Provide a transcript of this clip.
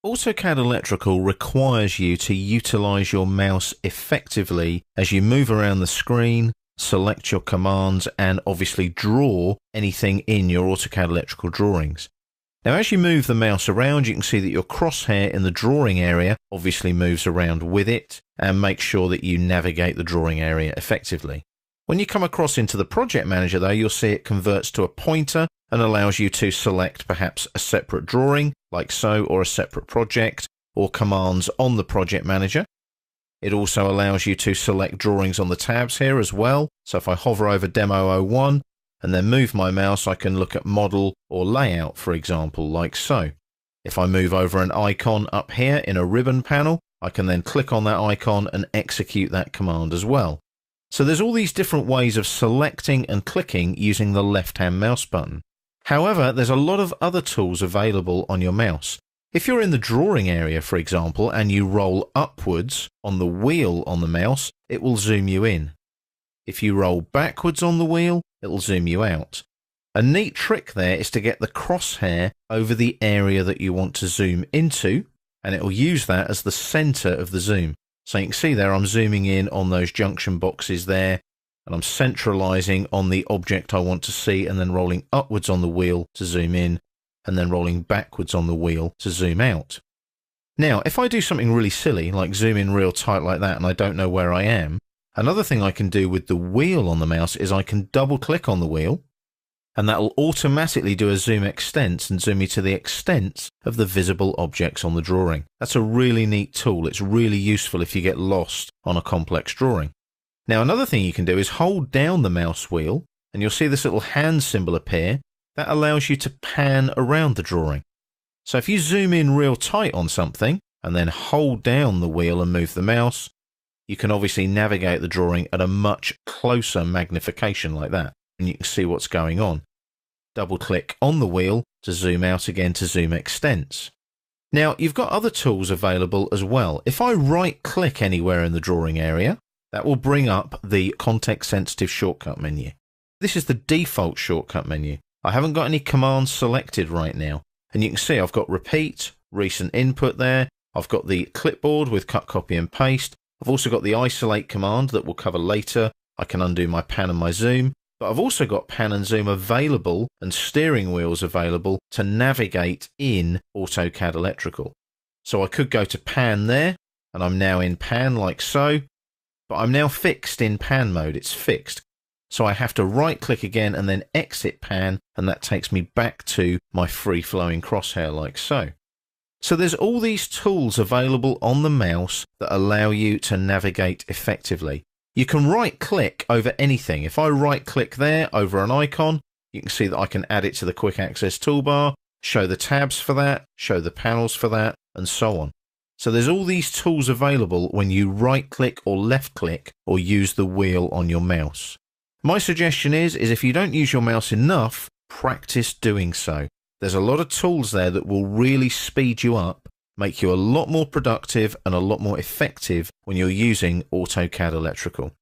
AutoCAD Electrical requires you to utilize your mouse effectively as you move around the screen, select your commands, and obviously draw anything in your AutoCAD Electrical drawings. Now, as you move the mouse around, you can see that your crosshair in the drawing area obviously moves around with it, and make sure that you navigate the drawing area effectively. When you come across into the project manager though, you'll see it converts to a pointer and allows you to select perhaps a separate drawing, like so, or a separate project, or commands on the project manager. It also allows you to select drawings on the tabs here as well. So if I hover over Demo 01 and then move my mouse, I can look at model or layout, for example, like so. If I move over an icon up here in a ribbon panel, I can then click on that icon and execute that command as well. So there's all these different ways of selecting and clicking using the left-hand mouse button. However, there's a lot of other tools available on your mouse. If you're in the drawing area, for example, and you roll upwards on the wheel on the mouse, it will zoom you in. If you roll backwards on the wheel, it will zoom you out. A neat trick there is to get the crosshair over the area that you want to zoom into, and it will use that as the center of the zoom. So you can see there I'm zooming in on those junction boxes there, and I'm centralizing on the object I want to see, and then rolling upwards on the wheel to zoom in, and then rolling backwards on the wheel to zoom out. Now, if I do something really silly, like zoom in real tight like that, and I don't know where I am, another thing I can do with the wheel on the mouse is I can double click on the wheel, and that will automatically do a zoom extents and zoom me to the extents of the visible objects on the drawing. That's a really neat tool. It's really useful if you get lost on a complex drawing. Now, another thing you can do is hold down the mouse wheel, and you'll see this little hand symbol appear. That allows you to pan around the drawing. So if you zoom in real tight on something and then hold down the wheel and move the mouse, you can obviously navigate the drawing at a much closer magnification like that, and you can see what's going on. Double click on the wheel to zoom out again to zoom extents. Now, you've got other tools available as well. If I right click anywhere in the drawing area, that will bring up the context sensitive shortcut menu. This is the default shortcut menu. I haven't got any commands selected right now, and you can see I've got repeat, recent input there. I've got the clipboard with cut, copy and paste. I've also got the isolate command that we'll cover later. I can undo my pan and my zoom, but I've also got pan and zoom available and steering wheels available to navigate in AutoCAD Electrical. So I could go to pan there, and I'm now in pan like so, but I'm now fixed in pan mode. It's fixed. So I have to right click again and then exit pan, and that takes me back to my free flowing crosshair like so. So there's all these tools available on the mouse that allow you to navigate effectively. You can right click over anything. If I right click there over an icon, you can see that I can add it to the quick access toolbar, show the tabs for that, show the panels for that, and so on. So there's all these tools available when you right click or left click or use the wheel on your mouse. My suggestion is if you don't use your mouse enough, practice doing so. There's a lot of tools there that will really speed you up, make you a lot more productive and a lot more effective when you're using AutoCAD Electrical.